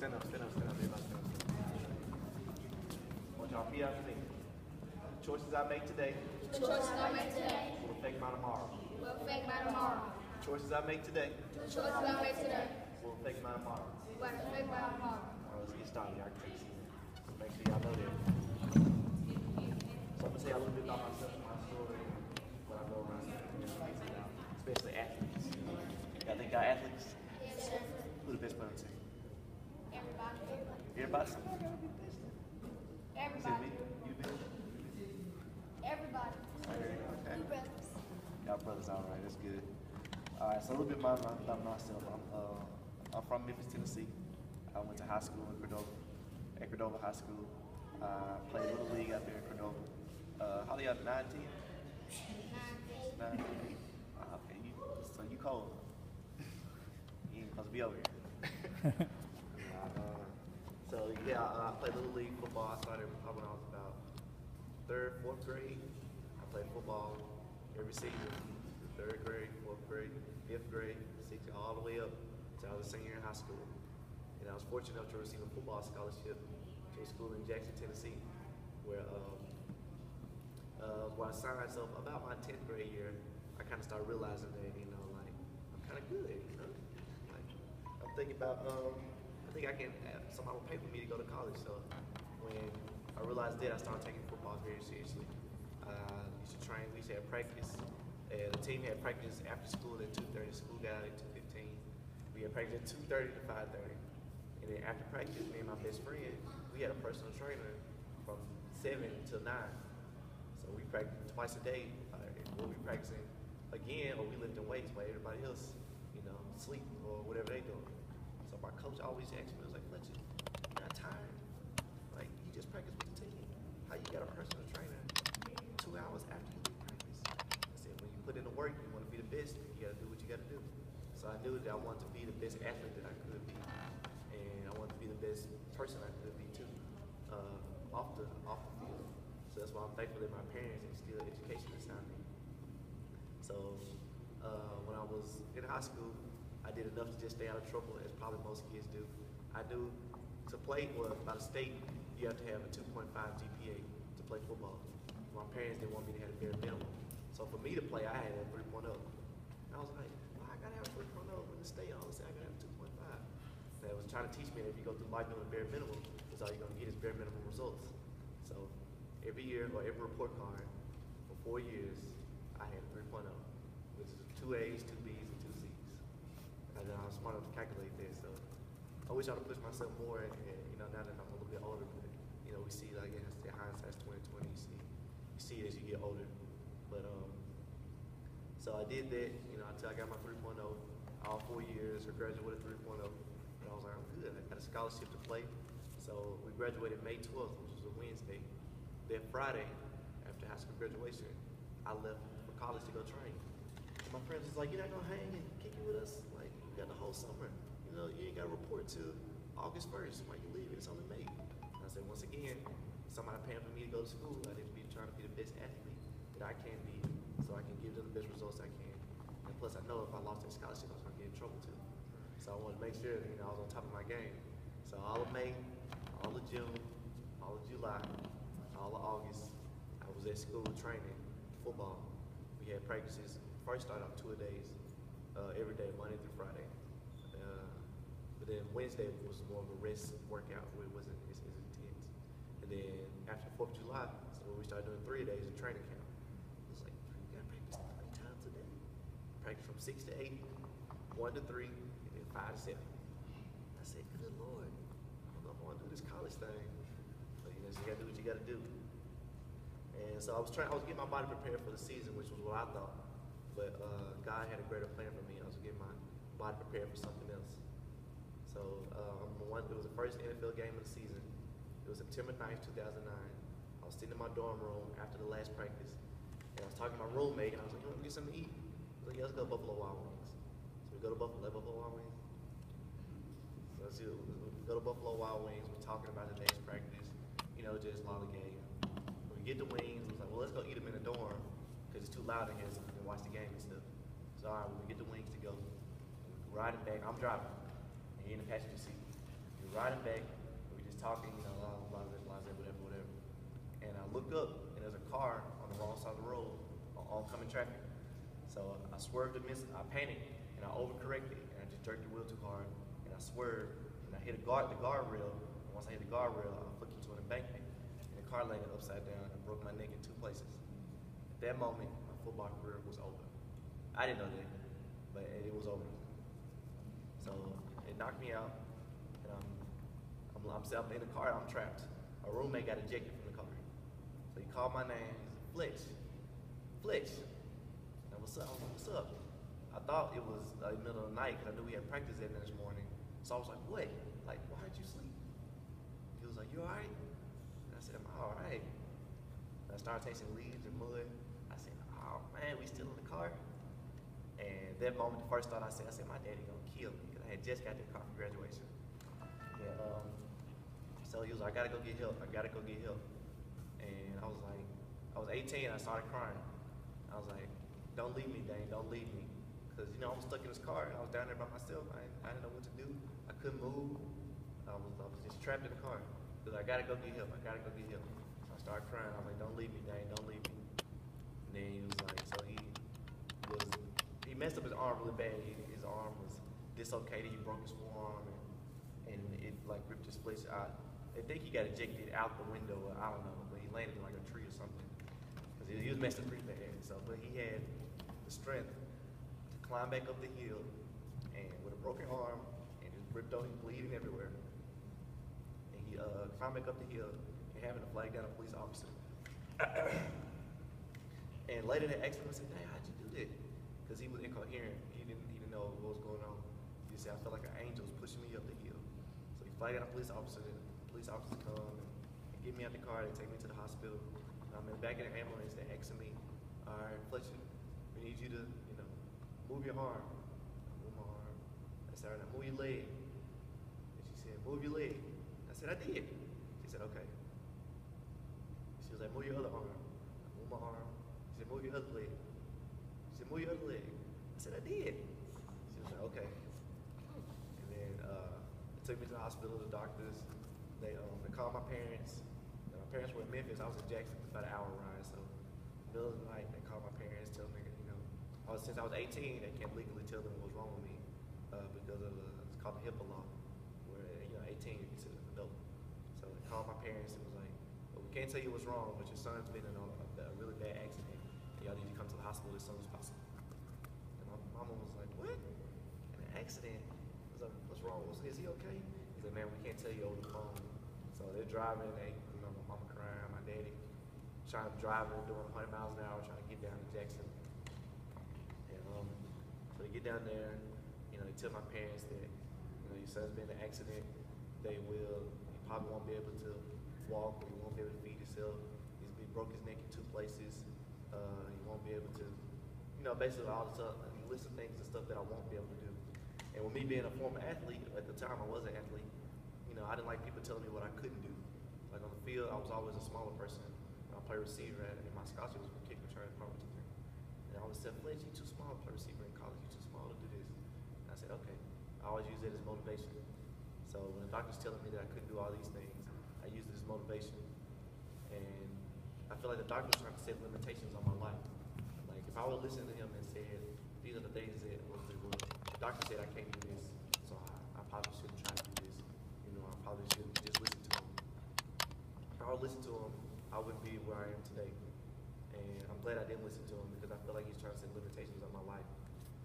stand up, everybody stand up. I want y'all to repeat after me. The choices I make today The choices I make today will affect my tomorrow. will affect my tomorrow. The choices I make today The choices I make today will affect my tomorrow. will affect my tomorrow. All right, let's get started. Y'all can take a seat. So make sure y'all know that. So I'm gonna tell y'all a little bit about myself and my story, what I go around, especially athletes. Y'all think y'all athletes? Yes, sir. Who the best player on the team? Everybody. Everybody? Somebody gotta be the best. Is it Everybody. me? You been? Everybody. Okay. You brothers. Y'all brothers, all right, that's good. All right, so a little bit about myself. I'm from Memphis, Tennessee. I went to high school in Cordova, at Cordova High School. Played Little League out there in Cordova. How old are y'all, 9, 10? 9? Okay, so you cold. You ain't supposed to be over here. So yeah, I played Little League football. I started when I was about 3rd, 4th grade. I played football every season, 3rd grade, 4th grade, 5th grade, 6th, all the way up until I was a senior in high school. And I was fortunate enough to receive a football scholarship to a school in Jackson, Tennessee, where I signed. So about my 10th grade year, I kind of started realizing that, like I'm kind of good, Like I'm thinking about, I think I can, somebody will pay for me to go to college. So when I realized that, I started taking football very seriously. We used to train, we used to have practice. The team had practice after school at 2:30. School got out at 2:15. We had practice at 2:30 to 5:30. And then after practice, me and my best friend, we had a personal trainer from 7 till 9. So we practiced twice a day. We'll be practicing again, or we lifting weights while everybody else, sleep or whatever they doing. So my coach always asked me, was like, Fletch, you're not tired? Like, you just practice with the team. How you got a personal trainer 2 hours after you leave practice? I said, when you put in the work, you want to be the best, you got to do what you got to do. So I knew that I wanted to be the best athlete that I could be. And I wanted to be the best person I could be too, off the field. So that's why I'm thankful that my parents instilled education inside me. So when I was in high school, I did enough to just stay out of trouble, as probably most kids do. I knew to play, by the state, you have to have a 2.5 GPA to play football. My parents didn't want me to have a bare minimum. So for me to play, I had a 3.0. And I was like, well, I gotta have a 3.0 when the state all said I gotta have a 2.5. They was trying to teach me that if you go through life doing a bare minimum, that's all you're gonna get is bare minimum results. So every year, or every report card, for 4 years, I had a 3.0, which is 2 A's, 2 B's, and 2 C's. And then I was smart enough to calculate that. So I wish I would push myself more, and now that I'm a little bit older, but we see, like, I guess, hindsight's 2020. You see it as you get older. But so I did that, until I got my 3.0, all 4 years. I graduated 3.0, and I was like, I'm good. I got a scholarship to play. So we graduated May 12th, which was a Wednesday. That Friday, after high school graduation, I left for college to go train. My friends was like, you're not gonna hang and kick it with us? Like, you got the whole summer. You ain't gotta report till August 1st. Why you leaving? It's only May. And I said, once again, somebody paying for me to go to school. I need to be trying to be the best athlete that I can be, so I can give them the best results I can. And plus, I know if I lost that scholarship, I was gonna get in trouble too. So I wanted to make sure that I was on top of my game. So all of May, all of June, all of July, all of August, I was at school training football. We had practices. First started off 2 days, every day, Monday through Friday. But then Wednesday was more of a rest workout where it wasn't as intense. And then after 4th of July, so we started doing 3 days of training camp. It was like, you gotta practice 3 times a day. Practice from 6 to 8, 1 to 3, and then 5 to 7. I said, good Lord, I don't know if I want to do this college thing. But so you gotta do what you gotta do. And so I was getting my body prepared for the season, which was what I thought. But God had a greater plan for me. I was getting my body prepared for something else. So it was the first NFL game of the season. It was September 9th, 2009. I was sitting in my dorm room after the last practice, and I was talking to my roommate, and I was like, you want to get something to eat? He was like, yeah, let's go to Buffalo Wild Wings. So we go to Buffalo Wild Wings. So we go to Buffalo Wild Wings. We're talking about the next practice, just a lot of game. When we get the wings, it was like, well, let's go eat them in the dorm, because it's too loud in here so we can watch the game and stuff. So all right, when we get the wings to go, we're riding back, I'm driving, and he in the passenger seat. We're riding back, we're just talking, you know, blah, blah, blah, blah, whatever, whatever. And I look up, and there's a car on the wrong side of the road on oncoming traffic. So I swerved to miss it, I panicked, and I overcorrected, and I just jerked the wheel too hard, and I swerved, and I hit the guardrail, and once I hit the guardrail, I flipped into an embankment, and the car landed upside down, and broke my neck in 2 places. At that moment, my football career was over. I didn't know that, but it was over. So it knocked me out, and I'm sitting in the car, I'm trapped. My roommate got ejected from the car. So he called my name, he said, Fletch. And what's up? I was like, what's up? I thought it was the middle of the night, because I knew we had practice that next morning. So I was like, what? Like, why didn't you sleep? He was like, you all right? And I said, I'm all right. And I started tasting leaves and mud. I said, oh man, we still in the car? And that moment, the first thought I said, my daddy gonna kill me, because I had just got that car from graduation. And so he was like, I gotta go get help. And I was like, I was 18, I started crying. I was like, don't leave me, Dane, don't leave me. Because, you know, I was stuck in this car, and I was down there by myself. I didn't know what to do. I couldn't move. I was just trapped in the car. Because I gotta go get help. So I started crying. I was like, don't leave me, Dane, don't leave me. And then he was like, so he messed up his arm really bad. His arm was dislocated. He broke his forearm, and it like ripped his flesh out. I think he got ejected out the window. I don't know, but he landed in like a tree or something. Because he was messed up pretty bad. So, but he had the strength to climb back up the hill, and with a broken arm, and just ripped out, bleeding everywhere. And he climbed back up the hill, and having to flag down a police officer. And later they asked him, I said, "Dang, how'd you do that?" Because he was incoherent. He didn't know what was going on. He said, "I felt like an angel was pushing me up the hill." So he flagged down a police officer, and the police officer come and get me out the car. They take me to the hospital. And I'm in the back of the ambulance. They're asking me, "All right, Fletch, we need you to, move your arm." I move my arm. I said, "All right, now move your leg." And she said, "Move your leg." I said, "I did." She said, "Okay." She was like, "Move your other arm." I move my arm. She said, "Move your other leg." She said, "Move your other leg." I said, "I did." She was like, "Okay." And then they took me to the hospital, the doctors. They called my parents. And my parents were in Memphis. I was in Jackson. It's about an hour ride. So middle of the night, they called my parents, tell me, since I was 18, they can't legally tell them what was wrong with me because of it's called the HIPAA law, where 18 you're considered an adult. So they called my parents and was like, "Well, we can't tell you what's wrong, but your son's been in a really bad accident. Y'all need to come to the hospital as soon as possible." And my mama was like, "What? An accident?" I was like, "What's wrong? Is he okay?" He's like, "Man, we can't tell you over the phone." So they're driving, my mama crying, my daddy trying to drive her doing 100 miles an hour, trying to get down to Jackson. And so they get down there, they tell my parents that, your son's been in an accident. He probably won't be able to walk, or he won't be able to feed himself. He broke his neck in 2 places. He won't be able to, basically all the stuff, list of things and stuff that I won't be able to do. And with me being a former athlete, at the time I was an athlete, I didn't like people telling me what I couldn't do. Like on the field, I was always a smaller person. I played receiver, and my scholarship was for kick return, punt return. And I always said, "Fletch, you're too small to play receiver in college. You're too small to do this." And I said, "Okay." I always use it as motivation. So when the doctor's telling me that I couldn't do all these things, I use it as motivation. And I feel like the doctor was trying to set limitations on my life. Like if I would listen to him and said, "These are the things that the doctor said I can't do this, so I probably shouldn't try to do this. I probably should just listen to him." If I would listen to him, I wouldn't be where I am today. And I'm glad I didn't listen to him, because I feel like he's trying to set limitations on my life.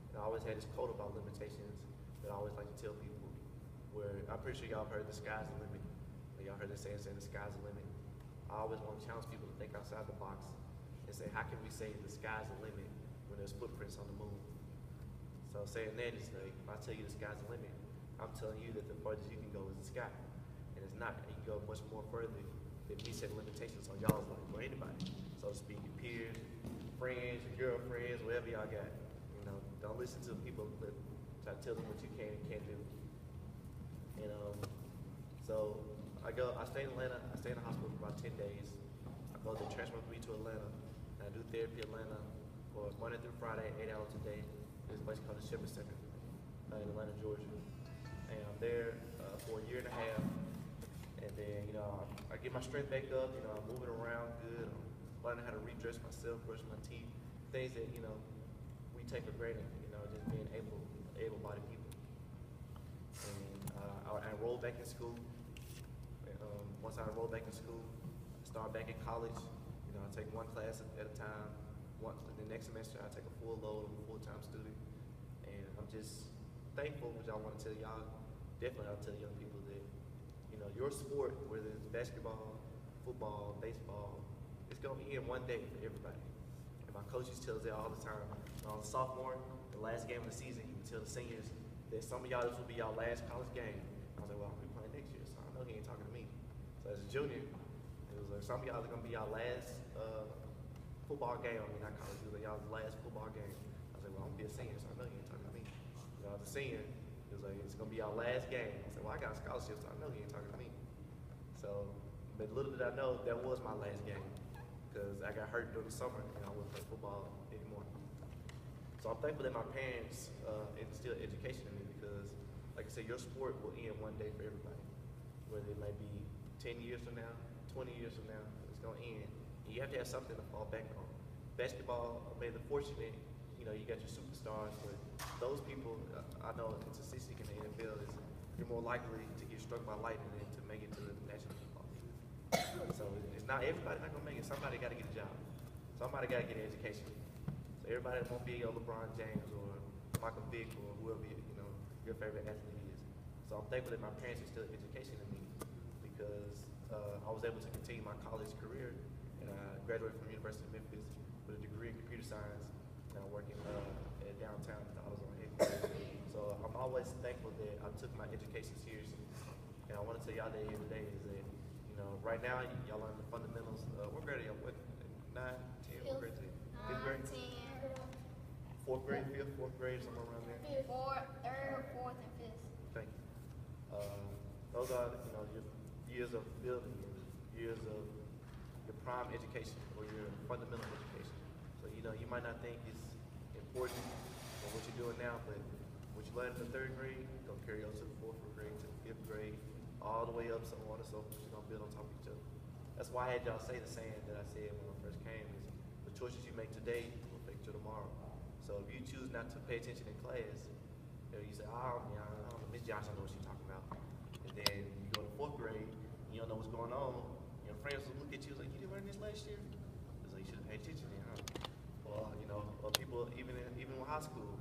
And I always had this quote about limitations that I always like to tell people, where I'm pretty sure y'all heard the sky's the limit. Y'all heard this saying the sky's the limit. I always want to challenge people to think outside the box and say, how can we say the sky's the limit when there's footprints on the moon? So saying that is like, if I tell you the sky's the limit, I'm telling you that the farthest you can go is the sky. And it's not. You can go much more further than me setting limitations on y'all's life, or anybody. So to speak, your peers, your friends, your girlfriends, whatever y'all got. Don't listen to people that try to tell them what you can and can't do. And so I stay in Atlanta. I stay in the hospital for about 10 days. I go to transfer me to Atlanta, and I do therapy in Atlanta for Monday through Friday, 8 hours a day. There's a place called the Shepherd Center in Atlanta, Georgia. and I'm there for a year and a half. And then, I get my strength back up. I'm moving around good. I'm learning how to redress myself, brush my teeth, things that we take for granted. Just being able-bodied people. And I enrolled back in school. And, once I enrolled back in school, I started back in college. I take one class at a time. The next semester, I take a full load. I'm a full-time student, and I'm just thankful, which I want to tell y'all. Definitely, I'll tell young people that your sport, whether it's basketball, football, baseball, it's gonna end one day for everybody. And my coaches tell us that all the time. On sophomore, the last game of the season, he would tell the seniors that some of y'all, this will be y'all last college game. I was like, well, I'll be playing next year, so I know he ain't talking to me. So as a junior, it was like some of y'all are gonna be y'all last football game. Not college, it was like y'all's last football game. I was like, well, I'm gonna be a senior, so I know he ain't talking to me. As a senior, it was like, it's gonna be our last game. I said, well, I got a scholarship, so I know he ain't talking to me. So, but little did I know, that was my last game. Because I got hurt during the summer, and I wouldn't play football anymore. So I'm thankful that my parents instilled education in me, because, like I said, your sport will end one day for everybody. Whether it may be 10 years from now, 20 years from now, it's gonna end. And you have to have something to fall back on. Basketball, maybe the fortunate, you got your superstars, but those people, I know it's a statistic in the NFL, is you're more likely to get struck by lightning than to make it to the national football team. So it's not everybody not gonna make it. Somebody got to get a job. Somebody got to get an education. So everybody won't be a LeBron James or Michael Vick or whoever your favorite athlete is. So I'm thankful that my parents instilled education in me, because I was able to continue my college career, and I graduated from the University of Memphis with a degree in computer science. And I'm working at downtown at the AutoZone headquarters. So I'm always thankful that I took my education seriously. And I want to tell y'all that here today is that, right now y'all learn the fundamentals. What grade are y'all? What, 9, 10? What grade? 5th grade? 10. 4th grade, 5th, 4th grade, somewhere around there. 3rd, 4th, and 5th. Thank you. Those are, your years of building, years of your prime education or your fundamental education. So, you might not think it's important for what you're doing now, but what you learn in the 3rd grade, you're going to carry over to the 4th grade, to the 5th grade, all the way up, so on and so forth. You're going to build on top of each other. That's why I had y'all say the saying that I said when I first came, is the choices you make today will affect you tomorrow. So if you choose not to pay attention in class, you say, oh, Miss Johnson knows what she's talking about. And then you go to 4th grade, and you don't know what's going on. Your friends will look at you like, you didn't learn this last year? It's like, you should have paid attention then, huh? Or people, even in high school,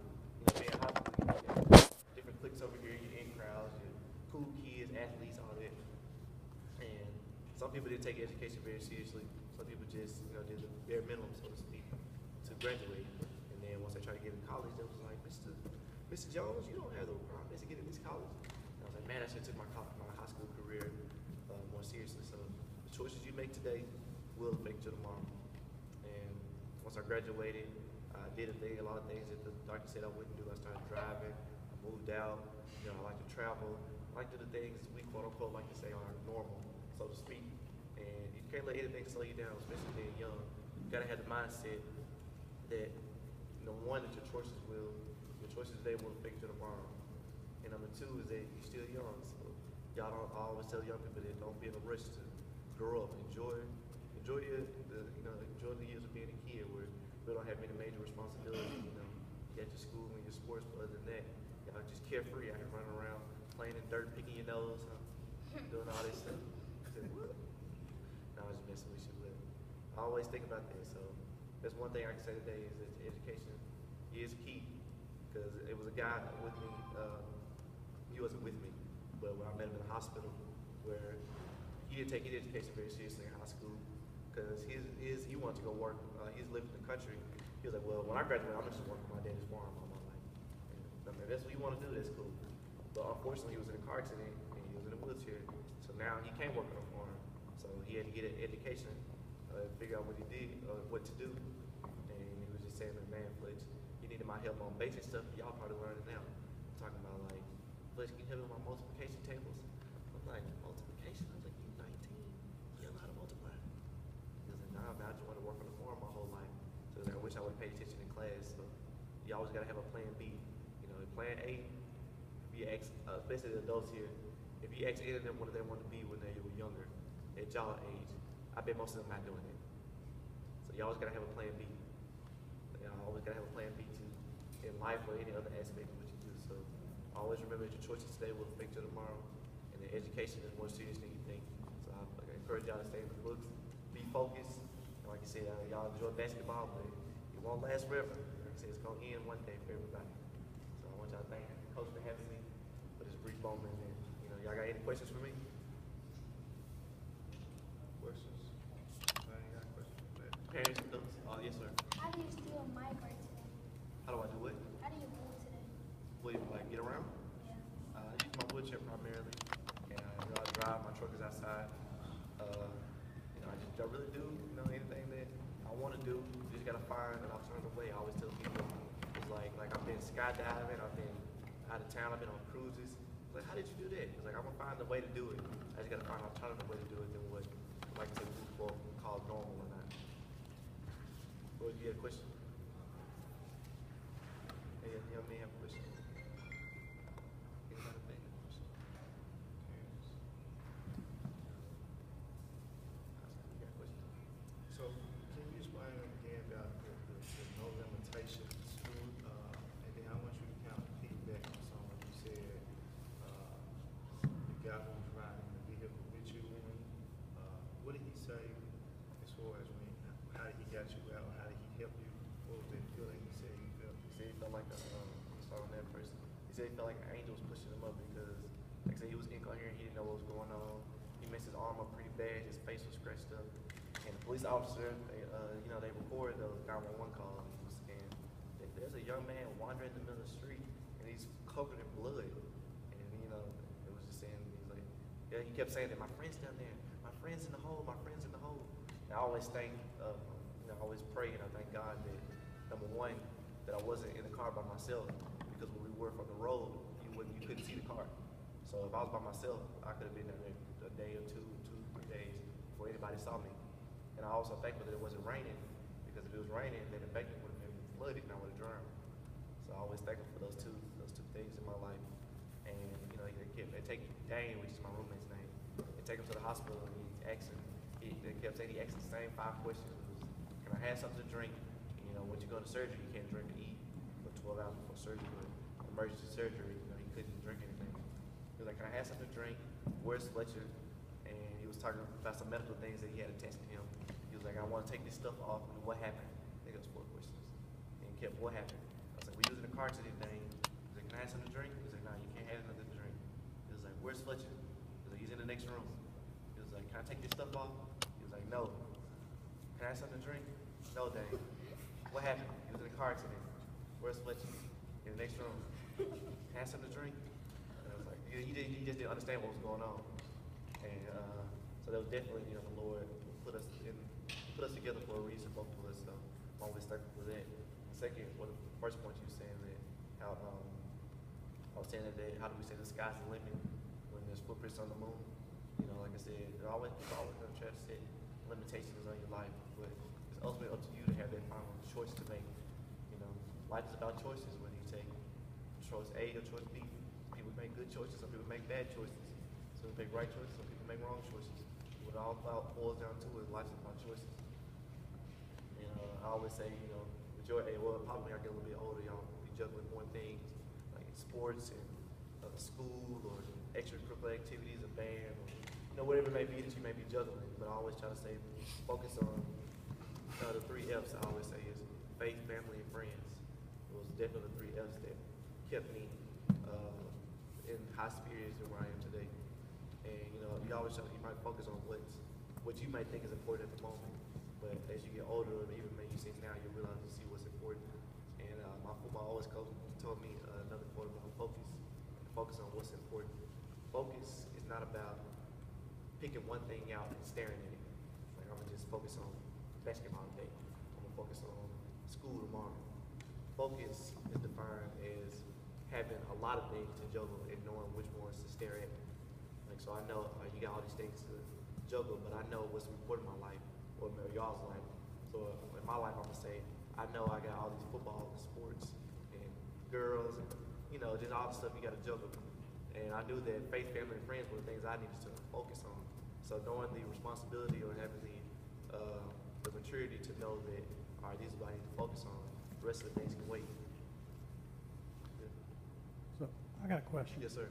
being in high school, you got different cliques over here, your in crowds, your cool kids, athletes, all that. And some people didn't take education very seriously. Some people just, did the bare minimum, so to speak, to graduate. And then once they try to get in college, they was like, Mr. Jones, you don't have the requirements to get in this college. And I was like, man, I should have took my high school career more seriously. So the choices you make today will affect you tomorrow. And once I graduated, I did a lot of things that the doctor said I wouldn't do. I started driving, I moved out, I like to travel, I like to do the things we quote unquote like to say are normal, so to speak. And you can't let anything slow you down, especially being young. You gotta have the mindset that one, that your choices today will affect you tomorrow. And number 2 is that you're still young. So I always tell young people that don't be in a rush to grow up. Enjoy the years of being a kid where we don't have any major responsibilities. You got your school and your sports, but other than that, y'all just carefree. I can run around playing in dirt, picking your nose, doing all this stuff. I said, what? No, I was just messing with you, but I always think about that. So that's one thing I can say today, is that education is key. Because it was a guy with me, he wasn't with me, but when I met him in the hospital, where he didn't take his education very seriously in high school, because he wanted to go work. He's lived in the country. He was like, well, when I graduate, I'm just working my daddy's farm all my life. And if that's what you want to do, that's cool. But unfortunately, he was in a car accident, and he was in a wheelchair. So now he can't work on a farm. So he had to get an education, figure out what he did, what to do. And he was just saying, man, Fletch, you needed my help on basic stuff. Y'all probably learning now. I'm talking about like, Fletch, can you help me with my multiplication tables? I'm like, multiplication? I was like, you 19? You don't know how to multiply? He was like, nah, man, I just want to work on the farm my whole life. So I wish I would have paid attention in class. So you always got to have a plan B. Plan A, if you you ask, especially the adults here, if you ask any of them what they want to be when they were younger, at y'all age, I bet most of them not doing it. So you always gotta have a plan B. You know, always gotta have a plan B too, in life or any other aspect of what you do. So always remember that your choices today will affect you tomorrow, and that education is more serious than you think. So I encourage y'all to stay in the books, be focused, and like you said, y'all enjoy basketball, but it won't last forever. Like I said, it's gonna end one day for everybody. So I want y'all to thank Coach for having me for this brief moment. And you know, y'all got any questions for me? Questions? I ain't got questions for that. Parents, adults? Oh, yes, sir. How do you still migrate today? How do I do it? How do you move today? Will you like get around? Yeah. I use my wheelchair primarily, and you know, I drive. My truck is outside. You know, I just don't really do anything that I want to do. You just gotta find an alternative way. I always tell people, it's like I've been skydiving, I've been out of town, I've been on cruises. It's like, how did you do that? It's like I'm gonna find a way to do it. I just gotta find an alternative way to do it than what, like I said, people call normal or not. What you had a question? Hey, young man have a question. Anybody think of a question? You got a question? So, can you explain again about the no limitations, and then I want you to kind of feedback on something you said, the guy who was riding the vehicle with you, what did he say as far as how he got you out, how did he help you, what was that feeling he said he felt? He said he felt like that person. He said he felt like an angel was pushing him up because, like I said, he was incoherent. He didn't know what was going on. He messed his arm up pretty bad. His face was scratched up. And the police officer, they recorded those 911 calls. He was saying that there's a young man wandering in the middle of the street and he's covered in blood. And it was just saying, he's like, yeah, he kept saying that my friend's down there. My friend's in the hole. My friend's in the hole. And I always thank, I always pray and I thank God that, number one, that I wasn't in the car by myself, because when we were from the road, you couldn't see the car. So if I was by myself, I could have been there a day or two, 3 days before anybody saw me. And I'm also thankful that it wasn't raining, because if it was raining, then the bank would have been flooded and I would have drowned. So I always thankful for those two things in my life. And they take Dane, which is my roommate's name, they take him to the hospital and he's asking. They kept saying he asked the same 5 questions. Can I have something to drink? And, when you go to surgery, you can't drink or eat for 12 hours before surgery. But emergency surgery, he couldn't drink anything. He was like, can I have something to drink? Where's Fletcher? And he was talking about some medical things that he had attached to him. He was like, I want to take this stuff off. And what happened? I think it was 4 questions. And he kept, what happened? I was like, we're using the car today thing. He was like, can I have something to drink? He was like, no, you can't have nothing to drink. He was like, where's Fletcher? He was like, he's in the next room. He was like, can I take this stuff off? He was like, no. Can I have something to drink? No, Dane. What happened? He was in a car accident. Where's Fletcher? In the next room. Can I have something to drink? And I was like, he just didn't understand what was going on. And so that was definitely, the Lord put us together for a reason, both of us. So I'm always thankful for that. And second, the first point you were saying that how I was saying that how do we say the sky's the limit when there's footprints on the moon? Like I said, you're always going to try to set limitations on your life, but it's ultimately up to you to have that final choice to make. Life is about choices, whether you take choice A or choice B. People make good choices, some people make bad choices. Some people make right choices, some people make wrong choices. What it all boils down to is life is about choices. And I always say, with your age, well, probably I get a little bit older, y'all be juggling more things, like sports and school or extracurricular activities, a band, or whatever it may be that you may be juggling. But I always try to say, focus on the 3 F's I always say is faith, family, and friends. It was definitely the 3 F's that kept me in high spirits and where I am today. And you always you might focus on what you might think is important at the moment, but as you get older, even when you see now, you realize you see what's important. And my football always coach told me another quote about focus on what's important. Focus is not about picking one thing out and staring at it. Like I'm gonna just focus on basketball today. I'm gonna focus on school tomorrow. Focus is defined as having a lot of things to juggle and knowing which ones to stare at. So I know you got all these things to juggle, but I know what's important in my life or y'all's life. So in my life, I'm gonna say I know I got all these football sports and girls and you know, just all the stuff you got to juggle. And I knew that faith, family, and friends were the things I needed to focus on. So knowing the responsibility or having the maturity to know that, all right, these are what I need to focus on. The rest of the things can wait. Yeah. So I got a question. Yes, sir.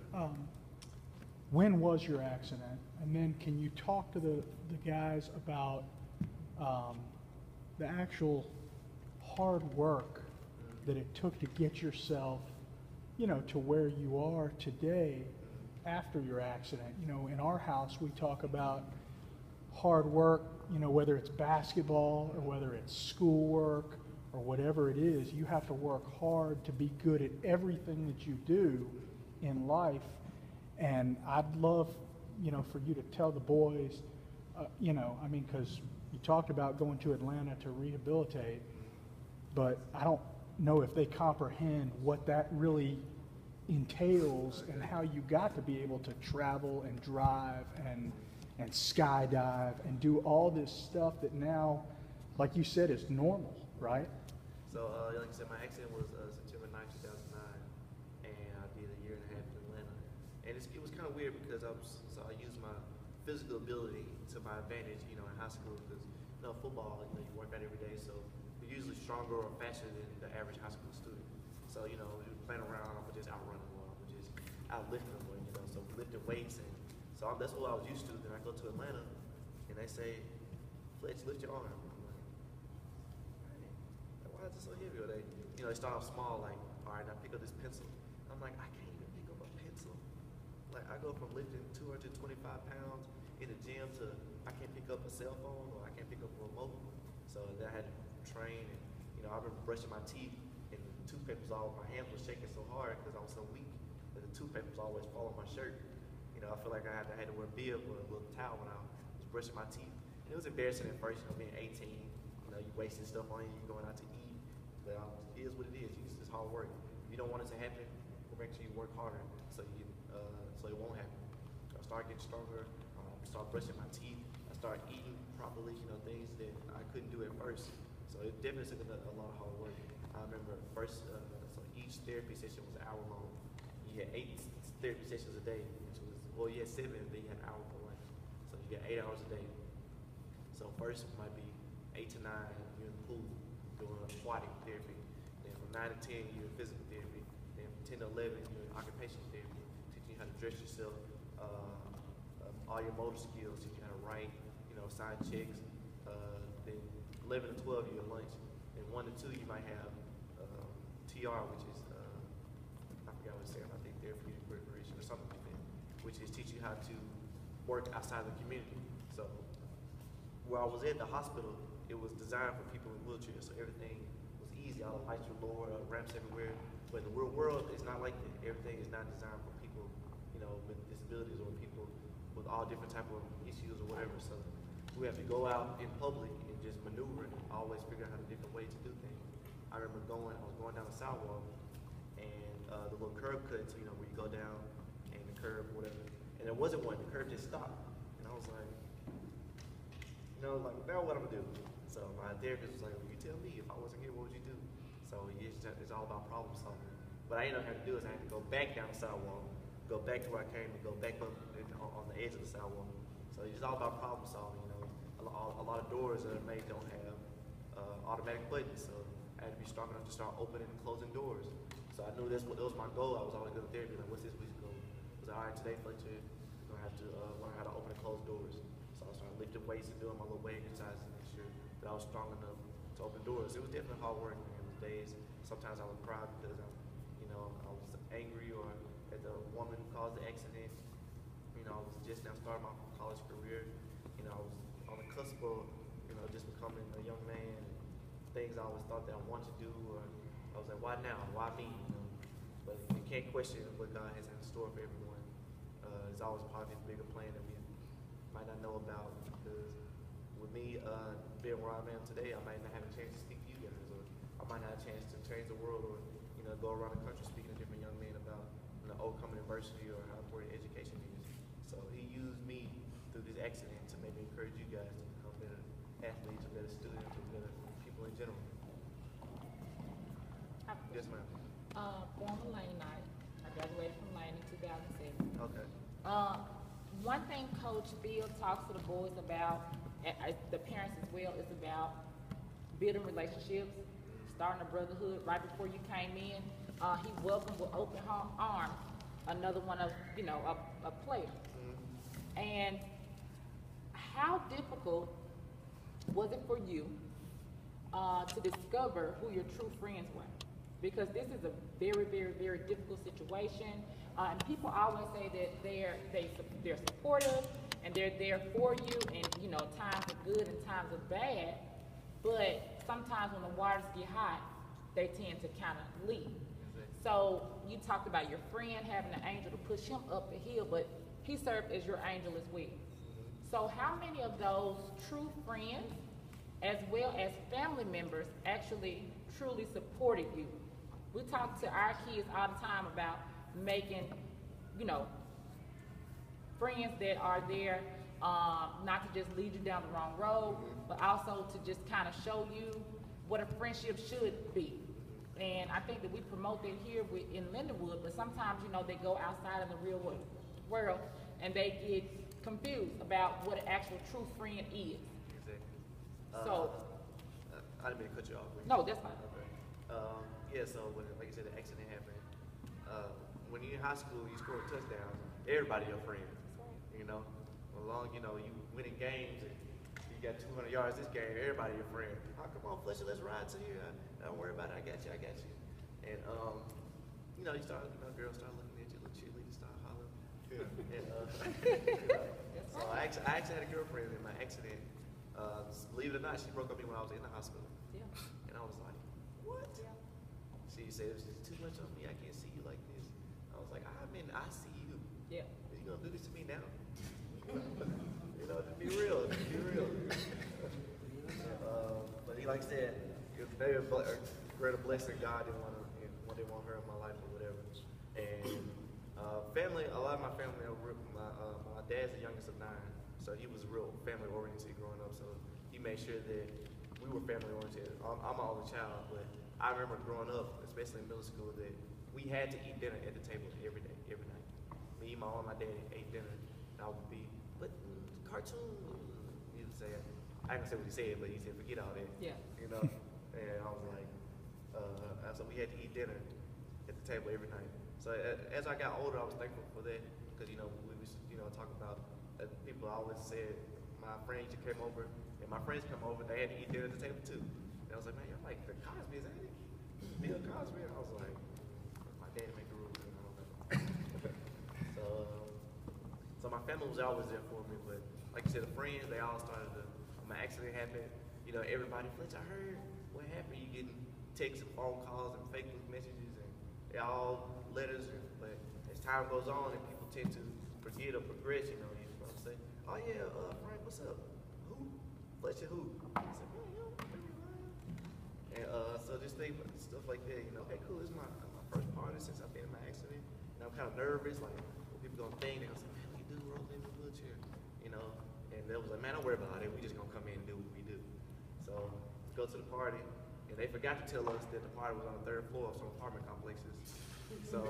When was your accident? And then can you talk to the guys about the actual hard work that it took to get yourself, you know, to where you are today after your accident? You know, in our house, we talk about hard work, you know, whether it's basketball or whether it's schoolwork or whatever it is. You have to work hard to be good at everything that you do in life. And I'd love, you know, for you to tell the boys, you know, I mean, because you talked about going to Atlanta to rehabilitate, but I don't know if they comprehend what that really entails and how you got to be able to travel and drive and skydive and do all this stuff that now, like you said, is normal, right? So, like I said, my accident was September 9, 2009, and I did a year and a half in Atlanta. And it was kind of weird because I used my physical ability to my advantage, you know, in high school, because, you know, football, you know, you work out every day, so you're usually stronger or faster than the average high school student. So, you know, playing around, I'm just outrunning them, I'm just outlifting them, you know, so lifting weights, and so that's what I was used to. Then I go to Atlanta, and they say, Fletch, lift your arm. I'm like, hey, why is it so heavy? Or they, you know, they start off small, like, all right, now pick up this pencil. I'm like, I can't even pick up a pencil. Like, I go from lifting 225 pounds in the gym to I can't pick up a cell phone or I can't pick up a remote. So then I had to train, and, you know, I remember brushing my teeth, and the toothpaste was all, my hands were shaking so hard because I was so weak that the toothpaste was always falling on my shirt. You know, I feel like I had to wear a bib or a little towel when I was brushing my teeth. And it was embarrassing at first, you know, being 18, you know, you wasting stuff on you, you going out to eat. But it is what it is. It's just hard work. If you don't want it to happen, make sure you work harder so it won't happen. I started getting stronger. Start brushing my teeth. I started eating properly, you know, things that I couldn't do at first. So it definitely took a lot of hard work. I remember first, so each therapy session was an hour long. You had 8 therapy sessions a day, which was, well, you had 7, then you had an hour for lunch. So you get 8 hours a day. So first might be 8 to 9, you're in the pool doing aquatic therapy. Then from 9 to 10, you're in physical therapy. Then from 10 to 11, you're in occupational therapy, teaching you how to dress yourself, all your motor skills, teaching you how to write, you know, sign checks. Then 11 to 12, you're in lunch. Then 1 to 2, you might have TR, which is, I forgot what it's saying, I think therapeutic preparation or something like that, which is teach you how to work outside the community. So where I was at the hospital, it was designed for people in wheelchairs, so everything was easy. All the lights were lower, ramps everywhere. But in the real world, it's not like that. Everything is not designed for people, you know, with disabilities or people with all different type of issues or whatever. So we have to go out in public and just maneuver and always figure out a different way to do things. I remember I was going down the sidewalk, and the little curb cuts, you know, where you go down and the curb, whatever. And there wasn't one. The curb just stopped, and I was like, you know, like, now what I'm gonna do? So my therapist was like, well, you tell me, if I wasn't here, what would you do? So it's all about problem solving. But I didn't know how to do is I had to go back down the sidewalk, go back to where I came, and go back up on the edge of the sidewalk. So it's all about problem solving, you know. A lot of doors that are made don't have automatic buttons, so I had to be strong enough to start opening and closing doors. So I knew that was my goal. I was always going to therapy, like, what's this week's goal? I was like, all right, today, Fletcher, you're going to have to learn how to open and close doors. So I started lifting weights and doing my little weight exercises to make sure that I was strong enough to open doors. It was definitely hard work, man. It was days. Sometimes I would cry because I was angry, or at the woman who caused the accident. You know, I was just now starting my college career. You know, I was on the cusp of, you know, just becoming a young man. Things I always thought that I wanted to do, or I was like, why now? Why me? You know? But you can't question what God has in store for everyone. It's always part of His bigger plan that we might not know about. Because with me being where I am today, I might not have a chance to speak to you guys, or I might not have a chance to change the world, or, you know, go around the country speaking to different young men about, you know, overcoming adversity or how important education is. So He used me through this accident to maybe encourage you guys to become better athletes, or better students, or better people in general. Yes, ma'am. Former lane night, One thing Coach Bill talks to the boys about, and the parents as well, is about building relationships, starting a brotherhood. Right before you came in, he welcomed with open arms another one of, a player. And how difficult was it for you to discover who your true friends were? Because this is a very, very, very difficult situation. And people always say that they're supportive and they're there for you, and times are good and times are bad. But sometimes when the waters get hot, they tend to kind of leave. So you talked about your friend having an angel to push him up the hill, but he served as your angel as well. So how many of those true friends, as well as family members, actually truly supported you? We talk to our kids all the time about making, friends that are there not to just lead you down the wrong road, but also to just kind of show you what a friendship should be. And I think that we promote that here in Lindenwood, but sometimes, they go outside in the real world and they get confused about what an actual true friend is. Exactly. So, I didn't mean to cut you off. no, that's fine. Okay. Yeah, so like you said, the accident happened. When you're in high school, you score touchdowns, everybody your friend. Along, you winning games, and you got 200 yards this game, everybody your friend. Oh, come on, Fletcher, let's ride to you. Don't worry about it, I got you. And, you start, girls start looking at you, little cheerleaders start hollering. Yeah. And, so I actually had a girlfriend in my accident. Believe it or not, she broke up with me when I was in the hospital. Yeah. And I was like, what? Yeah. She said, it's too much of me, I can't see you like this. I was like, I see you. Yeah. Are you gonna do this to me now? To be real. But like I said, it was very greater blessing. God didn't want her in my life or whatever. And family, a lot of my family are my dad's the youngest of 9, so he was real family oriented growing up. So he made sure that we were family oriented. I'm my only child, but I remember growing up, especially in middle school, that we had to eat dinner at the table every day, every night. Me, my mom, my dad ate dinner. And I would be, but cartoon. He would say, I didn't say what he said, but he said, forget all that. Yeah. And I was like, so we had to eat dinner at the table every night. So as I got older, I was thankful for that, because we was talk about people always said, my friends came over, and my friends come over, they had to eat dinner at the table too. And I was like, man, you're like the Cosby's, ain't it? Bill Cosby. I was like, my dad make the rules. So my family was always there for me, but like you said, the friends, they all started to, when my accident happened, everybody, Fletch, I heard what happened. You getting texts and phone calls and Facebook messages, and they all letters, but as time goes on and people tend to forget or progress, you know what I'm saying? Oh yeah, Frank, what's up? Who? Fletcher who? I said, man, and so just think about stuff like that, hey, cool, this is my first party since I've been in my accident, and I'm kind of nervous, like, what people gonna think. And I was like, man, we do roll in the wheelchair, and they was like, man, don't worry about it, we just gonna come in and do what we do. So go to the party, and they forgot to tell us that the party was on the 3rd floor of some apartment complexes. So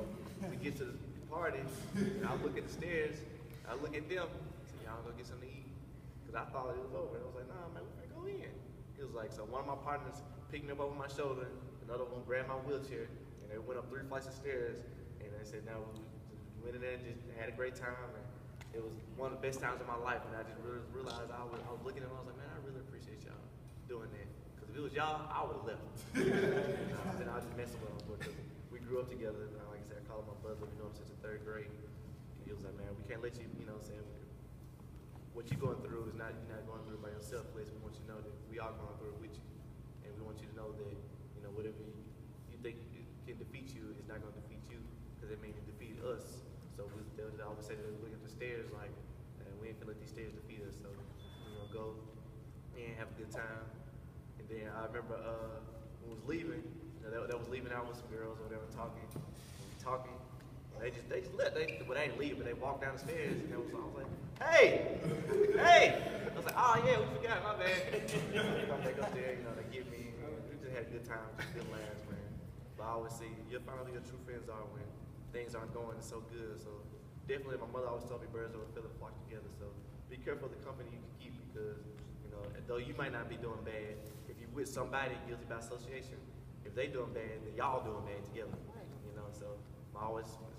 we get to the party, and I look at the stairs, I look at them, say, y'all go get something to eat, because I thought it was over. And I was like, nah, man, we gotta go in. He was like, so one of my partners picked me up over my shoulder, another one grabbed my wheelchair, and they went up 3 flights of stairs, and they said, now we went in there and just had a great time, and it was one of the best times of my life. And I just really realized I was looking at them, I was like, man, I really appreciate y'all doing that, because if it was y'all, I would have left. Then I was just messing with them, because we grew up together. And like I said, I call him my brother. We know him since the 3rd grade. And he was like, man, we can't let you, what you're going through is you're not going through it by yourself, Fletch. We want you to know that we are going through it with you. And we want you to know that, whatever you think can defeat you is not going to defeat you, because it means it defeated us. So they always say that we look at the stairs like, we ain't gonna let these stairs defeat us. So we're gonna go and have a good time. And then I remember when we was leaving, that was leaving out with some girls or whatever, talking. They just left. They ain't leaving, but they walked down the stairs, and I was like, hey! I was like, oh yeah, we forgot, my bad. They come back up there, they get me. We just had a good time, just good laughs, man. But I always say, you'll find out who your true friends are when things aren't going so good. So definitely, my mother always told me birds of a feather flock together. So be careful of the company you can keep because, you know, though you might not be doing bad, if you're with somebody guilty by association, if they doing bad, then y'all doing bad together. You know, so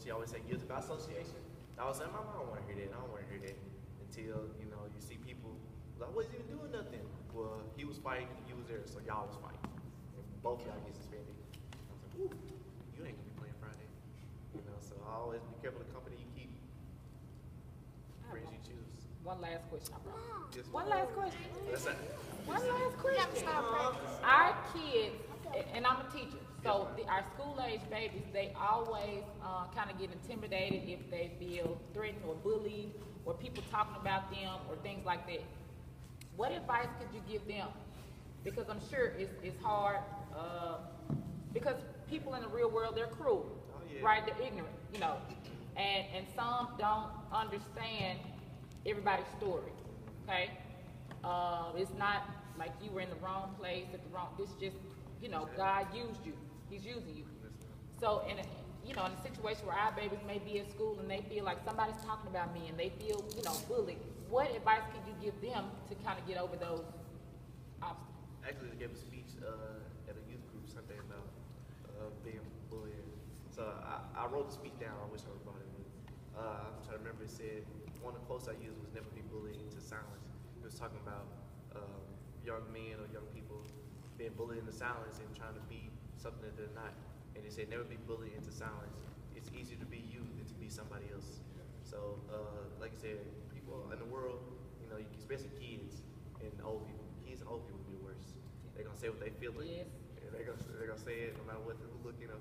she always say guilty by association. I was saying, Mama, I don't want to hear that. I don't want to hear that until, you know, you see people like, I wasn't even doing nothing. Well, he was fighting, you was there, so y'all was fighting. And both y'all get suspended. I was like, ooh, you ain't gonna be playing Friday. You know, so I always be careful of the company you keep, friends you choose. One last question, I promise. Yes, One ma'am. last question. That's it. One last question. stop practicing. Our kids, and I'm a teacher, so our school-age babies, they always kind of get intimidated if they feel threatened or bullied, or people talking about them, or things like that. What advice could you give them? Because I'm sure it's hard, because people in the real world, they're cruel, right? They're ignorant, you know, and some don't understand everybody's story, okay? It's not like you were in the wrong place at the wrong, it's just, you know, God used you. He's using you. So in a situation where our babies may be at school and they feel like somebody's talking about me and they feel, you know, bullied, what advice can you give them to kind of get over those obstacles? Actually, they gave a speech at a youth group Sunday about being bullied. So I wrote the speech down. I wish I would have brought it with. I'm trying to remember. It said one of the quotes I used was "Never be bullied into silence." It was talking about young men or young people being bullied into silence and trying to be something that they're not. And they said, "Never be bullied into silence. It's easier to be you than to be somebody else." So, like I said, people in the world, you know, especially kids and old people. Kids and old people be worse. They're gonna say what they feel like. Yes. And they're gonna say it no matter what, who looking or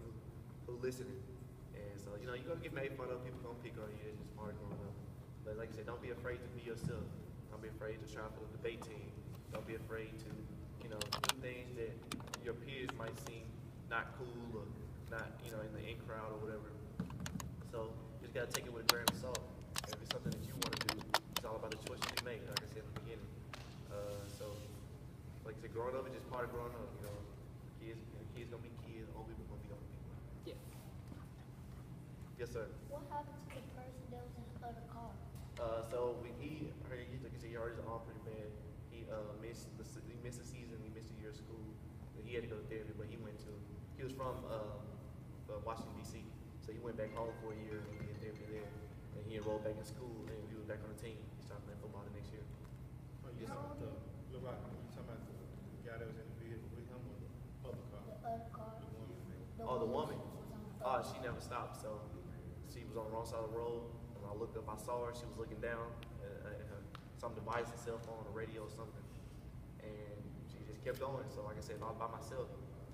who listening. And so, you know, you're gonna get made fun of. People gonna pick on you. It's just part of growing up. But like I said, don't be afraid to be yourself. Don't be afraid to try for the debate team. Don't be afraid to, you know, do things that your peers might seem not cool or not, you know, in the in crowd or whatever. So you just gotta take it with a grain of salt. And if it's something that you want to do, it's all about the choices you make, like I said in the beginning. So, like I said, growing up is just part of growing up. You know, kids gonna be kids, old people gonna be old people. Yes. Yes, sir. What happened to the person that was in the other car? So when he like I said, he already armed pretty bad. He missed the season. He missed a year of school. He had to go to therapy, but he was from Washington D.C. So he went back home for a year and he did therapy there. And he enrolled back in school and he was back on the team. He started playing football the next year. Oh, you talking about you talking about the guy that was in the vehicle with him or the other car? The other car. The woman. Oh, the woman. Was on the other She never stopped. So she was on the wrong side of the road. And when I looked up, I saw her. She was looking down at some device, a cell phone, a radio or something. And she just kept going. So like I said, if I was by myself,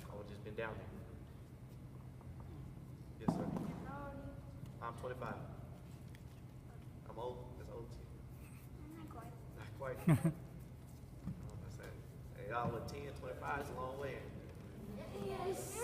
I would have just been down there. Yes, sir. How old are you? I'm 25. I'm old. That's old too. Not quite. Not quite. Hey, y'all with 10, 25 is a long way. Yes.